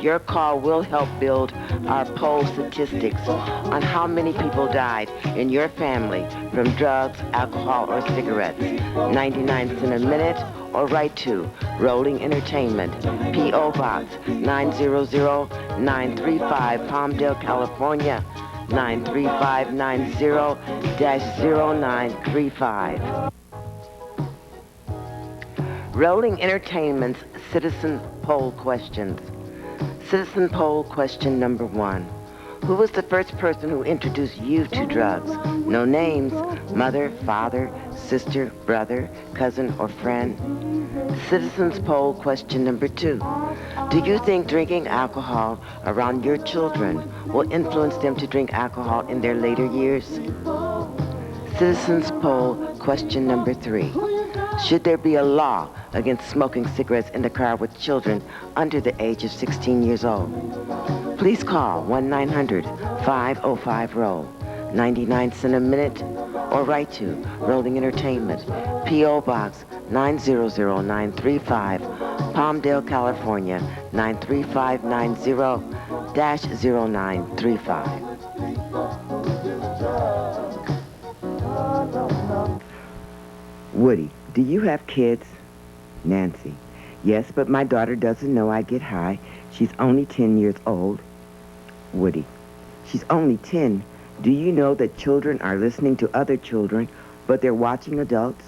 Your call will help build our poll statistics on how many people died in your family from drugs, alcohol, or cigarettes. 99 cents a minute, or write to Rolling Entertainment, P.O. Box 900935, Palmdale, California, 93590-0935. Rolling Entertainment's Citizen Poll Questions. Citizen Poll Question number 1. Who was the first person who introduced you to drugs? No names: mother, father, sister, brother, cousin, or friend. Citizens Poll Question number 2. Do you think drinking alcohol around your children will influence them to drink alcohol in their later years? Citizens Poll Question number 3. Should there be a law against smoking cigarettes in the car with children under the age of 16 years old? Please call 1-900-505-ROLL, 99 cents a minute, or write to Rolling Entertainment, P.O. Box 900935, Palmdale, California, 93590-0935. Woody, do you have kids? Nancy: yes, but my daughter doesn't know I get high. She's only 10 years old. Woody: she's only 10. Do you know that children are listening to other children, but they're watching adults?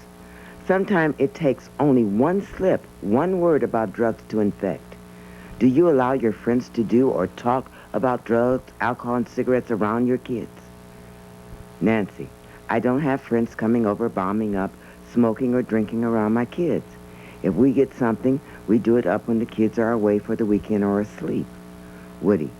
Sometimes it takes only one slip, one word about drugs to infect. Do you allow your friends to do or talk about drugs, alcohol, and cigarettes around your kids? Nancy: I don't have friends coming over bombing up, smoking or drinking around my kids. If we get something, we do it up when the kids are away for the weekend or asleep. Woody: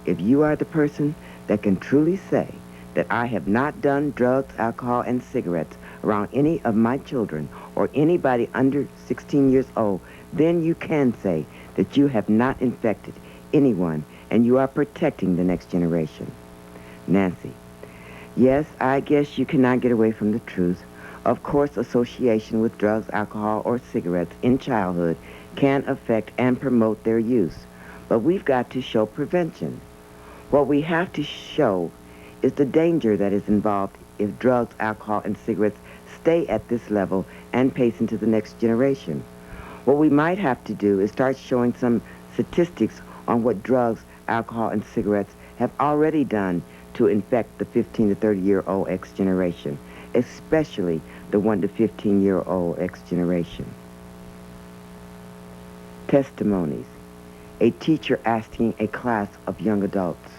if you are the person that can truly say that I have not done drugs, alcohol, and cigarettes around any of my children or anybody under 16 years old, then you can say that you have not infected anyone and you are protecting the next generation. Nancy: yes, I guess you cannot get away from the truth. Of course, association with drugs, alcohol, or cigarettes in childhood can affect and promote their use, but we've got to show prevention. What we have to show is the danger that is involved if drugs, alcohol, and cigarettes stay at this level and pace into the next generation. What we might have to do is start showing some statistics on what drugs, alcohol, and cigarettes have already done to infect the 15 to 30-year-old X generation, especially the 1 to 15-year-old X generation. Testimonies. A teacher asking a class of young adults: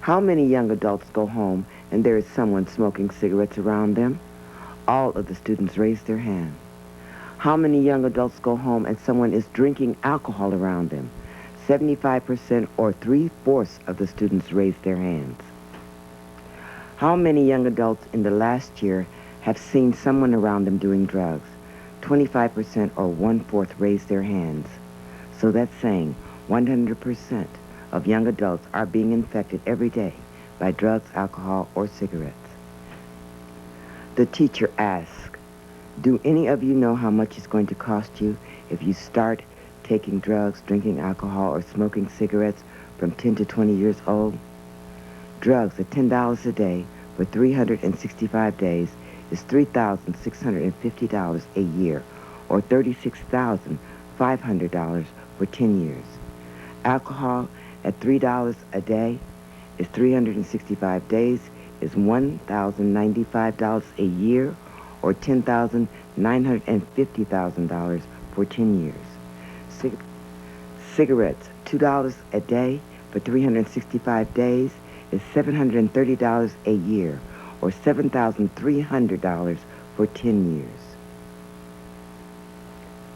how many young adults go home and there is someone smoking cigarettes around them? All of the students raised their hand. How many young adults go home and someone is drinking alcohol around them? 75% or 3/4 of the students raised their hands. How many young adults in the last year have seen someone around them doing drugs? 25% or 1/4 raised their hands. So that's saying 100% of young adults are being infected every day by drugs, alcohol, or cigarettes. The teacher asked, do any of you know how much it's going to cost you if you start taking drugs, drinking alcohol, or smoking cigarettes from 10 to 20 years old? Drugs at $10 a day for 365 days is $3,650 a year, or $36,500 for 10 years. Alcohol at $3 a day is 365 days is $1,095 a year, or $10,950,000 for 10 years. Cigarettes, $2 a day for 365 days is $730 a year, or $7,300 for 10 years.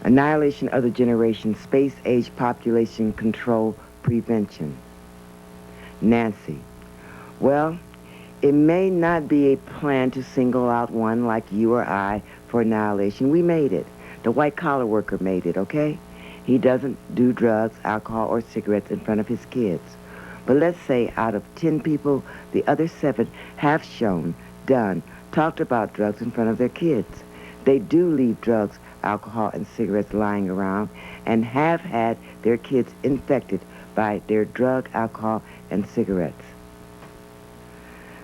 Annihilation of the generation, space-age population control prevention. Nancy: well, it may not be a plan to single out one like you or I for annihilation. We made it. The white-collar worker made it, okay? He doesn't do drugs, alcohol, or cigarettes in front of his kids. But let's say out of 10 people, the other 7 have shown, done, talked about drugs in front of their kids. They do leave drugs, alcohol, and cigarettes lying around and have had their kids infected by their drug, alcohol, and cigarettes.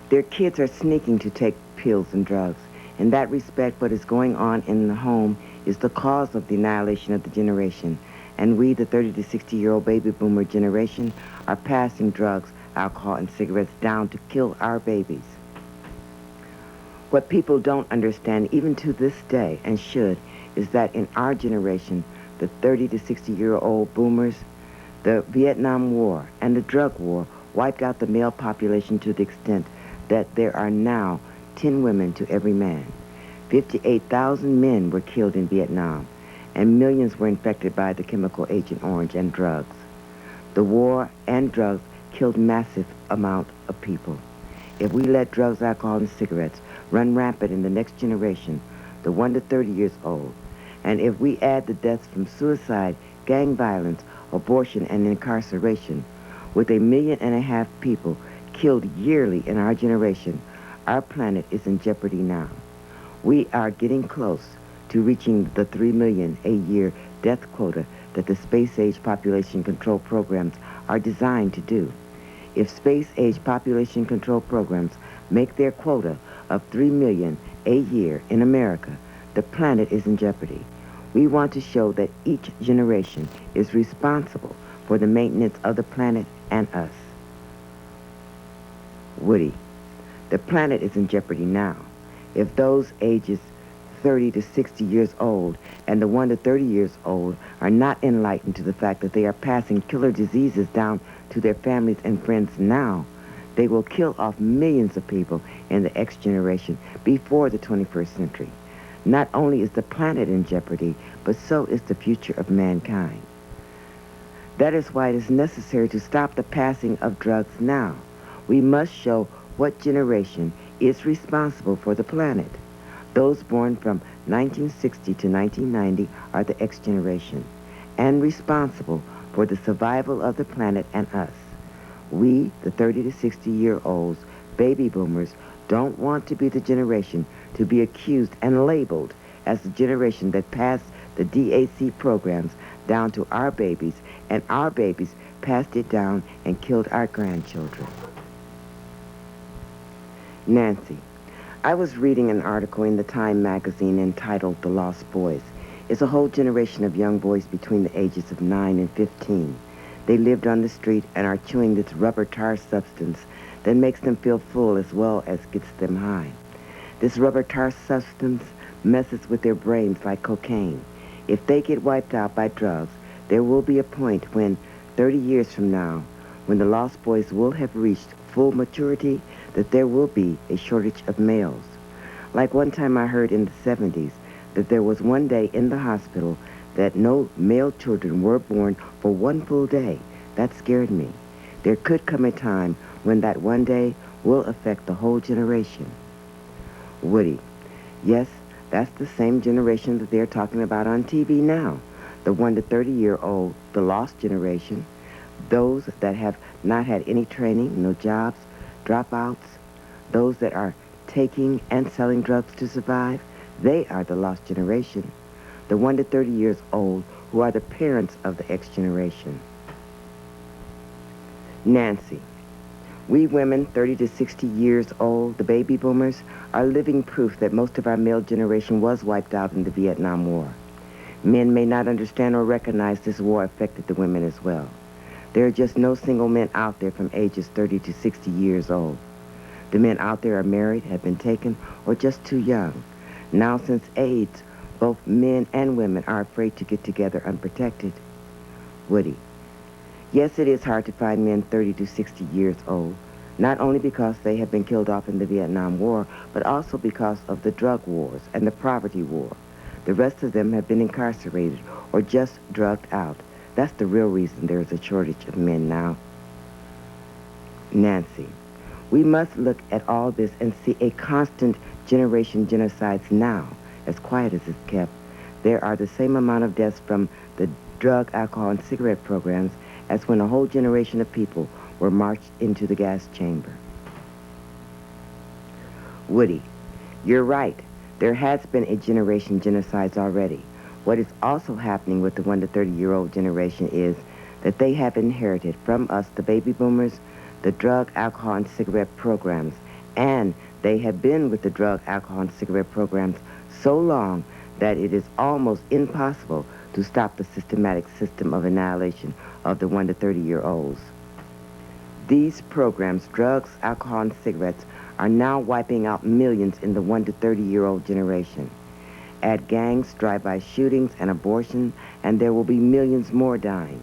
Their kids are sneaking to take pills and drugs. In that respect, what is going on in the home is the cause of the annihilation of the generation. And we, the 30 to 60-year-old baby boomer generation, are passing drugs, alcohol, and cigarettes down to kill our babies. What people don't understand, even to this day, and should, is that in our generation, the 30 to 60-year-old boomers, the Vietnam War and the drug war wiped out the male population to the extent that there are now 10 women to every man. 58,000 men were killed in Vietnam, and millions were infected by the chemical Agent Orange and drugs. The war and drugs killed massive amount of people. If we let drugs, alcohol, and cigarettes run rampant in the next generation, the 1 to 30 years old, and if we add the deaths from suicide, gang violence, abortion, and incarceration, with 1.5 million people killed yearly in our generation, our planet is in jeopardy now. We are getting close to reaching the 3 million a year death quota that the space-age population control programs are designed to do. If space-age population control programs make their quota of 3 million a year in America, the planet is in jeopardy. We want to show that each generation is responsible for the maintenance of the planet and us. Woody, the planet is in jeopardy now. If those ages 30 to 60 years old and the 1 to 30 years old are not enlightened to the fact that they are passing killer diseases down to their families and friends now, they will kill off millions of people in the X generation before the 21st century. Not only is the planet in jeopardy, but so is the future of mankind. That is why it is necessary to stop the passing of drugs now. We must show what generation is responsible for the planet. Those born from 1960 to 1990 are the X generation, and responsible for the survival of the planet and us. We, the 30 to 60-year-olds, baby boomers, don't want to be the generation to be accused and labeled as the generation that passed the DAC programs down to our babies, and our babies passed it down and killed our grandchildren. Nancy, I was reading an article in the Time magazine entitled The Lost Boys. It's a whole generation of young boys between the ages of 9 and 15. They lived on the street and are chewing this rubber tar substance that makes them feel full as well as gets them high. This rubber tar substance messes with their brains like cocaine. If they get wiped out by drugs, there will be a point when, 30 years from now, when the Lost Boys will have reached full maturity, that there will be a shortage of males. Like one time I heard in the 70s that there was one day in the hospital that no male children were born for one full day. That scared me. There could come a time when that one day will affect the whole generation. Woody, yes, that's the same generation that they're talking about on TV now. The 1 to 30-year-old, the lost generation. Those that have not had any training, no jobs, dropouts, those that are taking and selling drugs to survive, they are the lost generation. The 1 to 30 years old who are the parents of the X generation. Nancy, we women 30 to 60 years old, the baby boomers, are living proof that most of our male generation was wiped out in the Vietnam War. Men may not understand or recognize this war affected the women as well. There are just no single men out there from ages 30 to 60 years old. The men out there are married, have been taken, or just too young. Now, since AIDS, both men and women are afraid to get together unprotected. Woody, yes, it is hard to find men 30 to 60 years old, not only because they have been killed off in the Vietnam War, but also because of the drug wars and the poverty war. The rest of them have been incarcerated or just drugged out. That's the real reason there is a shortage of men now. Nancy, we must look at all this and see a constant generation genocides now, as quiet as it's kept. There are the same amount of deaths from the drug, alcohol, and cigarette programs as when a whole generation of people were marched into the gas chamber. Woody, you're right. There has been a generation genocides already. What is also happening with the 1 to 30-year-old generation is that they have inherited from us, the baby boomers, the drug, alcohol, and cigarette programs. And they have been with the drug, alcohol, and cigarette programs so long that it is almost impossible to stop the systematic system of annihilation of the 1 to 30-year-olds. These programs, drugs, alcohol, and cigarettes, are now wiping out millions in the 1 to 30-year-old generation. Add gangs, drive-by shootings, and abortion, and there will be millions more dying.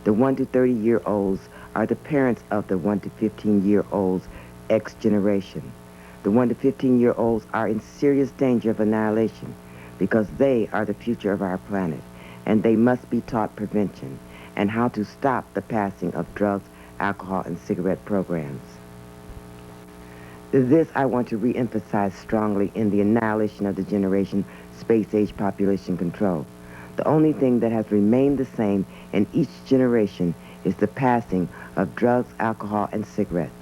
The 1 to 30-year-olds are the parents of the 1 to 15-year-olds X generation. The 1 to 15-year-olds are in serious danger of annihilation because they are the future of our planet, and they must be taught prevention and how to stop the passing of drugs, alcohol, and cigarette programs. This I want to re-emphasize strongly in the annihilation of the generation space-age population control. The only thing that has remained the same in each generation is the passing of drugs, alcohol, and cigarettes.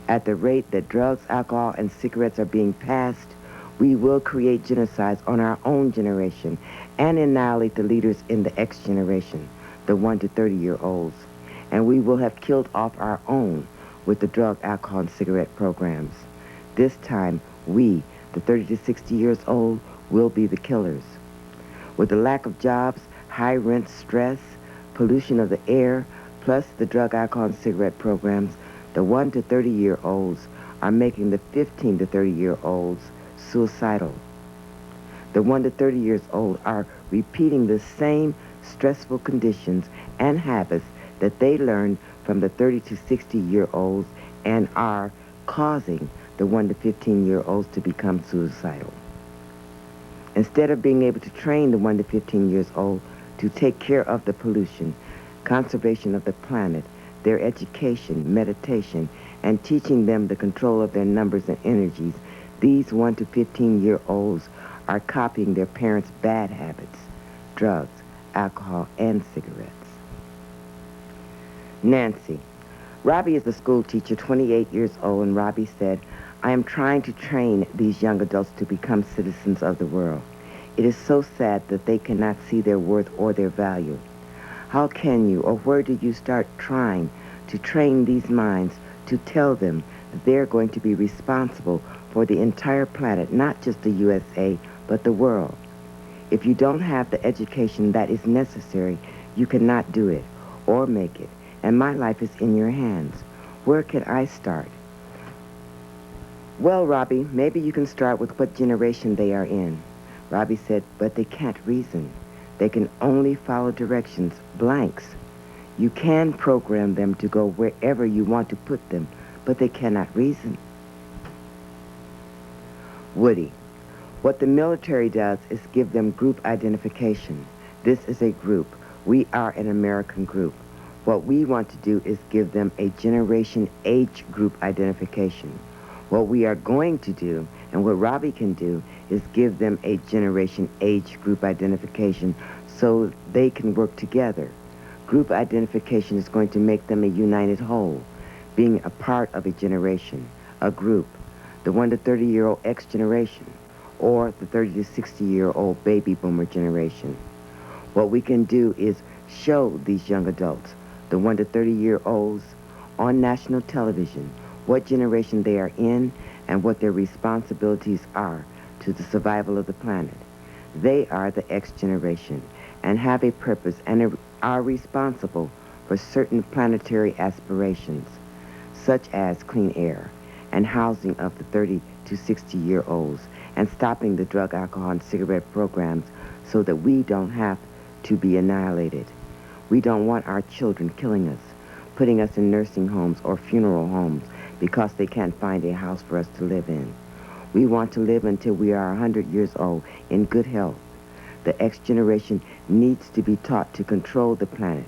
At the rate that drugs, alcohol, and cigarettes are being passed, we will create genocides on our own generation and annihilate the leaders in the X generation, the 1 to 30-year-olds. And we will have killed off our own with the drug, alcohol, and cigarette programs. This time, we, the 30 to 60 years old, will be the killers. With the lack of jobs, high rent, stress, pollution of the air, plus the drug, alcohol, and cigarette programs, the 1 to 30-year-olds are making the 15 to 30-year-olds suicidal. The 1 to 30 years old are repeating the same stressful conditions and habits that they learned from the 30 to 60-year-olds and are causing the 1 to 15-year-olds to become suicidal. Instead of being able to train the 1 to 15 years old to take care of the pollution, conservation of the planet, their education, meditation, and teaching them the control of their numbers and energies, these 1 to 15-year-olds are copying their parents' bad habits, drugs, alcohol, and cigarettes. Nancy. Robbie is a school teacher, 28 years old, and Robbie said, I am trying to train these young adults to become citizens of the world. It is so sad that they cannot see their worth or their value. How can you, or where do you start trying to train these minds to tell them that they're going to be responsible for the entire planet, not just the USA, but the world? If you don't have the education that is necessary, you cannot do it or make it. And my life is in your hands. Where can I start? Well, Robbie, maybe you can start with what generation they are in. Robbie said, but they can't reason. They can only follow directions, blanks. You can program them to go wherever you want to put them, but they cannot reason. Woody, what the military does is give them group identification. This is a group. We are an American group. What we want to do is give them a generation age group identification. What we are going to do, and what Robbie can do, is give them a generation age group identification so they can work together. Group identification is going to make them a united whole, being a part of a generation, a group, the 1 to 30-year-old X generation, or the 30 to 60-year-old baby boomer generation. What we can do is show these young adults, the 1 to 30-year-olds, on national television, what generation they are in and what their responsibilities are to the survival of the planet. They are the X generation and have a purpose and are responsible for certain planetary aspirations, such as clean air and housing of the 30 to 60-year-olds and stopping the drug, alcohol, and cigarette programs so that we don't have to be annihilated. We don't want our children killing us, putting us in nursing homes or funeral homes because they can't find a house for us to live in. We want to live until we are 100 years old in good health. The X generation needs to be taught to control the planet,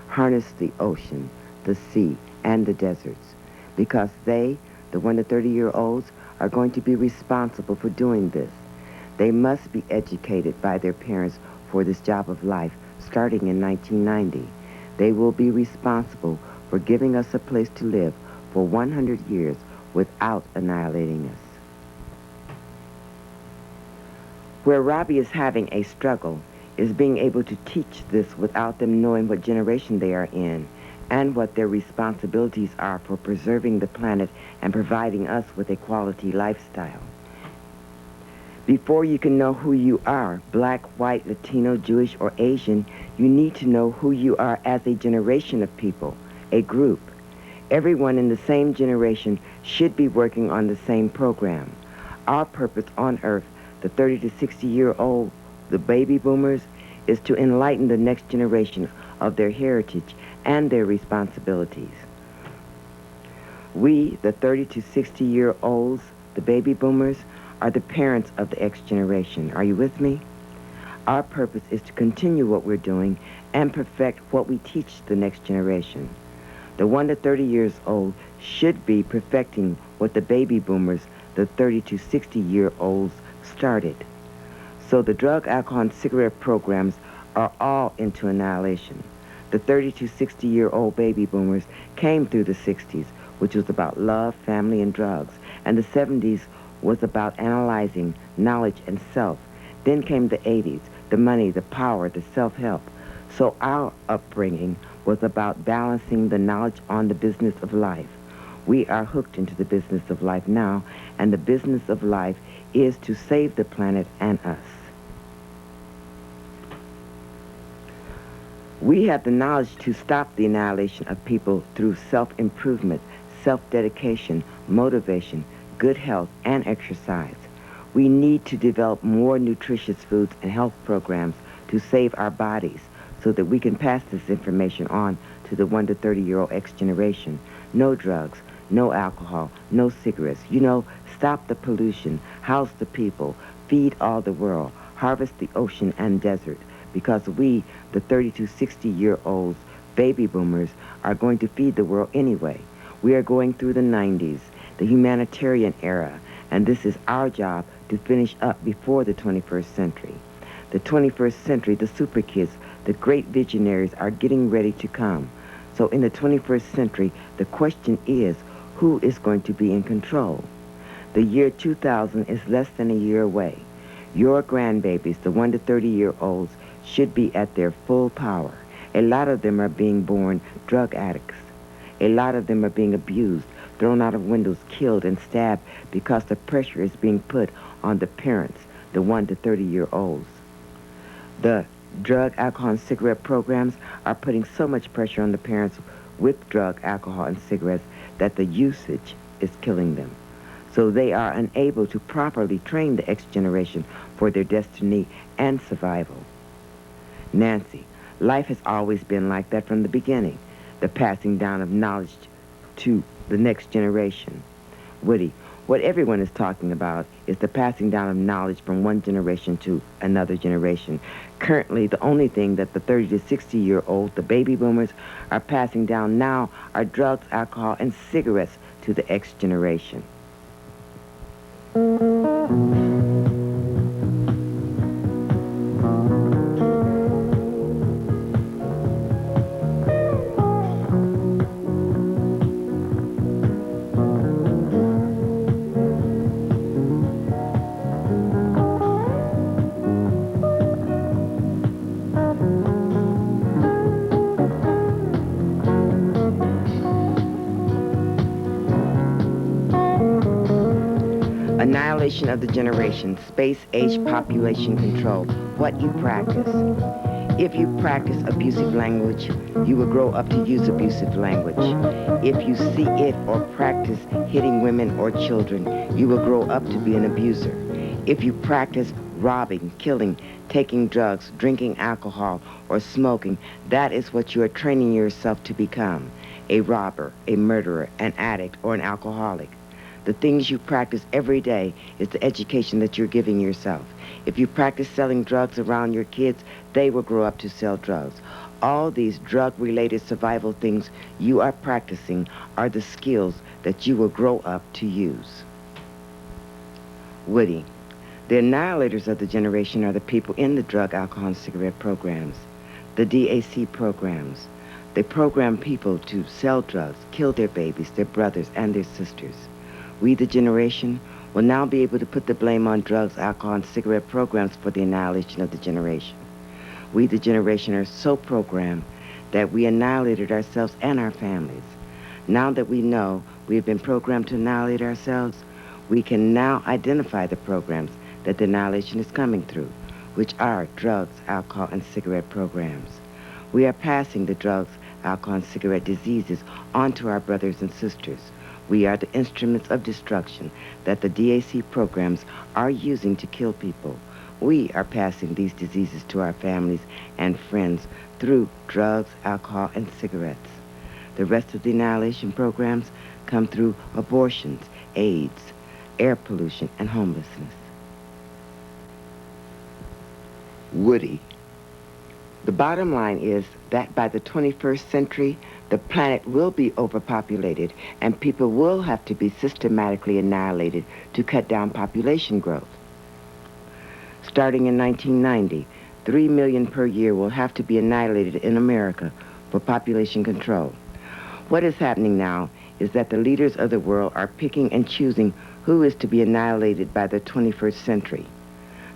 harness the ocean, the sea, and the deserts, because they, the 1 to 30-year-olds, are going to be responsible for doing this. They must be educated by their parents for this job of life starting in 1990. They will be responsible for giving us a place to live for 100 years without annihilating us. Where Robbie is having a struggle is being able to teach this without them knowing what generation they are in and what their responsibilities are for preserving the planet and providing us with a quality lifestyle. Before you can know who you are, black, white, Latino, Jewish, or Asian, you need to know who you are as a generation of people, a group. Everyone in the same generation should be working on the same program. Our purpose on Earth, the 30 to 60-year-old, the baby boomers, is to enlighten the next generation of their heritage and their responsibilities. We, the 30 to 60-year-olds, the baby boomers, are the parents of the X generation. Are you with me? Our purpose is to continue what we're doing and perfect what we teach the next generation. The 1 to 30 years old should be perfecting what the baby boomers, the 30 to 60-year-olds, started. So the drug, alcohol, and cigarette programs are all into annihilation. The 30 to 60-year-old baby boomers came through the 60s, which was about love, family, and drugs, and the 70s was about analyzing knowledge and self. Then came the 80s, the money, the power, the self-help. So our upbringing was about balancing the knowledge on the business of life. We are hooked into the business of life now, and the business of life is to save the planet and us. We have the knowledge to stop the annihilation of people through self-improvement, self-dedication, motivation, good health, and exercise. We need to develop more nutritious foods and health programs to save our bodies so that we can pass this information on to the 1 to 30-year-old X generation. No drugs, no alcohol, no cigarettes. Stop the pollution, house the people, feed all the world, harvest the ocean and desert, because we, the 30 to 60-year-olds, baby boomers, are going to feed the world anyway. We are going through the 90s, the humanitarian era, and this is our job to finish up before the 21st century. The 21st century, the super kids, the great visionaries are getting ready to come. So in the 21st century, the question is, who is going to be in control? The year 2000 is less than a year away. Your grandbabies, the 1 to 30-year-olds, should be at their full power. A lot of them are being born drug addicts. A lot of them are being abused, thrown out of windows, killed, and stabbed because the pressure is being put on the parents, the 1 to 30-year-olds. The drug, alcohol, and cigarette programs are putting so much pressure on the parents with drug, alcohol, and cigarettes that the usage is killing them. So they are unable to properly train the X generation for their destiny and survival. Nancy, life has always been like that from the beginning, the passing down of knowledge to the next generation. Woody, what everyone is talking about is the passing down of knowledge from one generation to another generation. Currently, the only thing that the 30 to 60-year-old, the baby boomers, are passing down now are drugs, alcohol, and cigarettes to the X generation. Annihilation of the generation, space-age population control, what you practice. If you practice abusive language, you will grow up to use abusive language. If you see it or practice hitting women or children, you will grow up to be an abuser. If you practice robbing, killing, taking drugs, drinking alcohol, or smoking, that is what you are training yourself to become: a robber, a murderer, an addict, or an alcoholic. The things you practice every day is the education that you're giving yourself. If you practice selling drugs around your kids, they will grow up to sell drugs. All these drug-related survival things you are practicing are the skills that you will grow up to use. Woody, the annihilators of the generation are the people in the drug, alcohol, and cigarette programs, the DAC programs. They program people to sell drugs, kill their babies, their brothers, and their sisters. We, the generation, will now be able to put the blame on drugs, alcohol, and cigarette programs for the annihilation of the generation. We, the generation, are so programmed that we annihilated ourselves and our families. Now that we know we have been programmed to annihilate ourselves, we can now identify the programs that the annihilation is coming through, which are drugs, alcohol, and cigarette programs. We are passing the drugs, alcohol, and cigarette diseases on to our brothers and sisters. We are the instruments of destruction that the DAC programs are using to kill people. We are passing these diseases to our families and friends through drugs, alcohol, and cigarettes. The rest of the annihilation programs come through abortions, AIDS, air pollution, and homelessness. Woody. The bottom line is that by the 21st century, the planet will be overpopulated and people will have to be systematically annihilated to cut down population growth. Starting in 1990, 3 million per year will have to be annihilated in America for population control. What is happening now is that the leaders of the world are picking and choosing who is to be annihilated by the 21st century.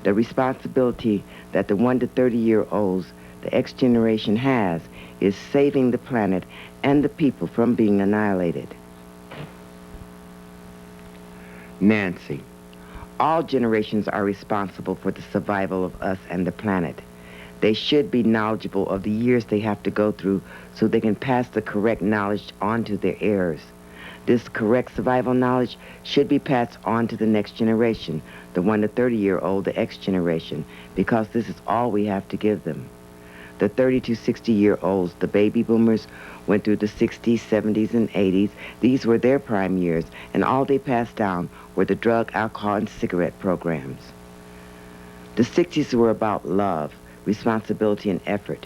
The responsibility that the 1 to 30-year-olds, the X generation, has is saving the planet and the people from being annihilated. Nancy. All generations are responsible for the survival of us and the planet. They should be knowledgeable of the years they have to go through so they can pass the correct knowledge on to their heirs. This correct survival knowledge should be passed on to the next generation, the 1 to 30-year-old, the X generation, because this is all we have to give them. The 30 to 60-year-olds, the baby boomers, went through the 60s, 70s, and 80s. These were their prime years, and all they passed down were the drug, alcohol, and cigarette programs. The 60s were about love, responsibility, and effort.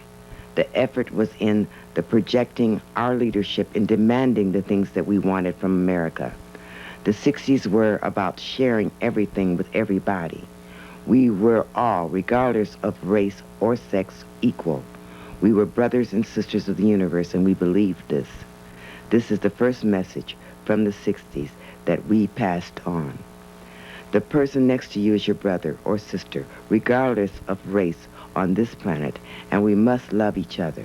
The effort was in the projecting our leadership in demanding the things that we wanted from America. The 60s were about sharing everything with everybody. We were all, regardless of race or sex, equal. We were brothers and sisters of the universe, and we believed this. This is the first message from the 60s that we passed on. The person next to you is your brother or sister, regardless of race on this planet, and we must love each other.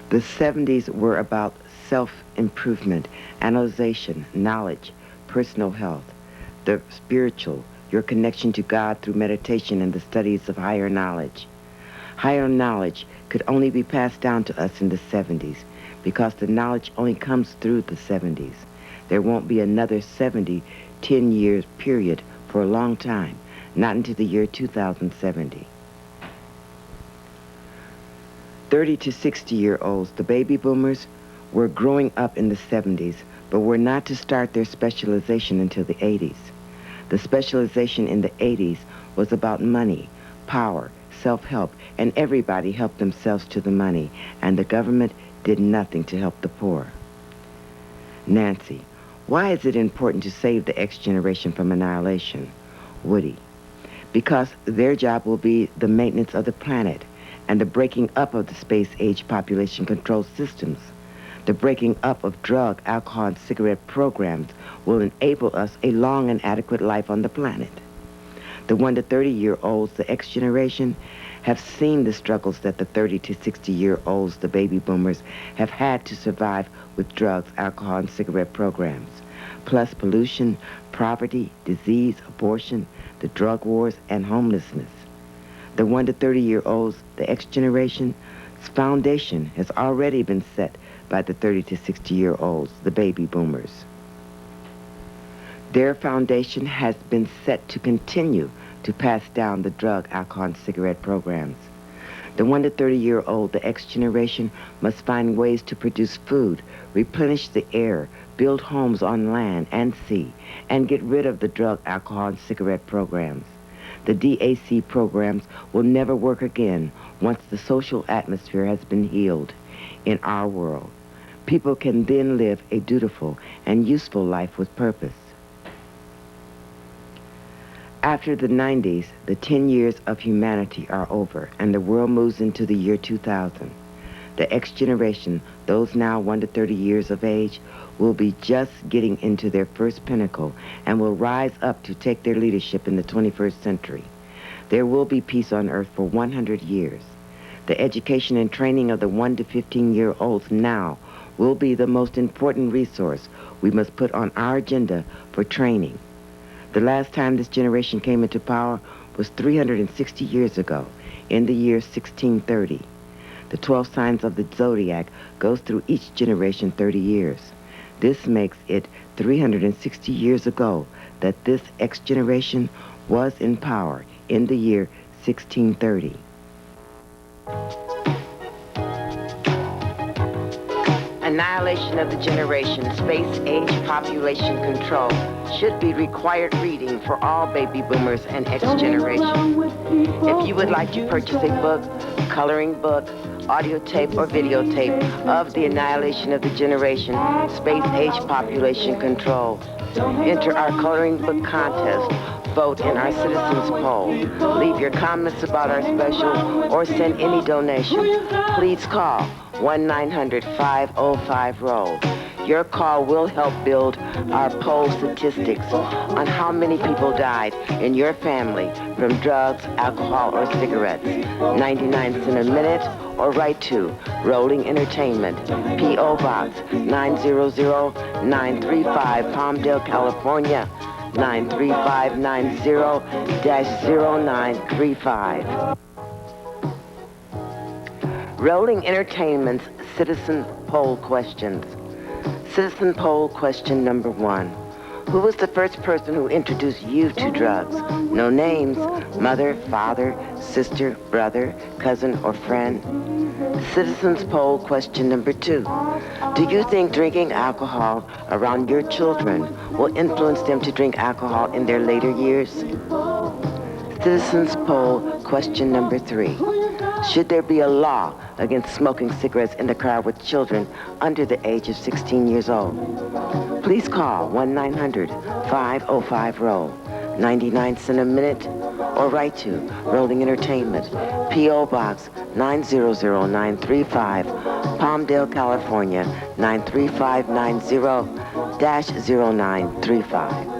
The 70s were about self-improvement, analyzation, knowledge, personal health, the spiritual, your connection to God through meditation and the studies of higher knowledge. Higher knowledge could only be passed down to us in the 70s because the knowledge only comes through the 70s. There won't be another 10-year period for a long time, not into the year 2070. 30 to 60-year-olds, the baby boomers, were growing up in the 70s, but were not to start their specialization until the 80s. The specialization in the 80s was about money, power, self-help, and everybody helped themselves to the money, and the government did nothing to help the poor. Nancy, why is it important to save the X generation from annihilation? Woody, because their job will be the maintenance of the planet and the breaking up of the space-age population control systems. The breaking up of drug, alcohol, and cigarette programs will enable us a long and adequate life on the planet. The 1 to 30-year-olds, the X generation, have seen the struggles that the 30 to 60-year-olds, the baby boomers, have had to survive with drugs, alcohol, and cigarette programs, plus pollution, poverty, disease, abortion, the drug wars, and homelessness. The 1 to 30-year-olds, the X generation's foundation has already been set by the 30 to 60-year-olds, the baby boomers. Their foundation has been set to continue to pass down the drug, alcohol, and cigarette programs. The 1 to 30-year-old, the X generation, must find ways to produce food, replenish the air, build homes on land and sea, and get rid of the drug, alcohol, and cigarette programs. The DAC programs will never work again once the social atmosphere has been healed in our world. People can then live a dutiful and useful life with purpose. After the 90s, the 10 years of humanity are over, and the world moves into the year 2000. The X generation, those now 1 to 30 years of age, will be just getting into their first pinnacle and will rise up to take their leadership in the 21st century. There will be peace on earth for 100 years. The education and training of the 1 to 15-year-olds now will be the most important resource we must put on our agenda for training. The last time this generation came into power was 360 years ago, in the year 1630. The 12 signs of the zodiac goes through each generation 30 years. This makes it 360 years ago that this X generation was in power in the year 1630. Annihilation of the Generation, Space Age Population Control should be required reading for all baby boomers and X generation. If you would like to purchase a book, coloring book, audio tape or videotape of The Annihilation of the Generation, Space Age Population Control, enter our coloring book contest. Vote in our citizens poll. Leave your comments about our special or send any donation. Please call 1-900-505-ROLL. Your call will help build our poll statistics on how many people died in your family from drugs, alcohol, or cigarettes. 99 cents a minute, or write to Rolling Entertainment, P.O. Box 900-935, Palmdale, California, 93590-0935. Rolling Entertainment's Citizen Poll Questions. Citizen Poll Question number 1. Who was the first person who introduced you to drugs? No names. Mother, father, sister, brother, cousin, or friend. Citizens Poll Question number 2. Do you think drinking alcohol around your children will influence them to drink alcohol in their later years? Citizens Poll Question number 3. Should there be a law against smoking cigarettes in the car with children under the age of 16 years old? Please call 1-900-505-ROLL, 99 cents a minute, or write to Rolling Entertainment, P.O. Box 900935, Palmdale, California, 93590-0935.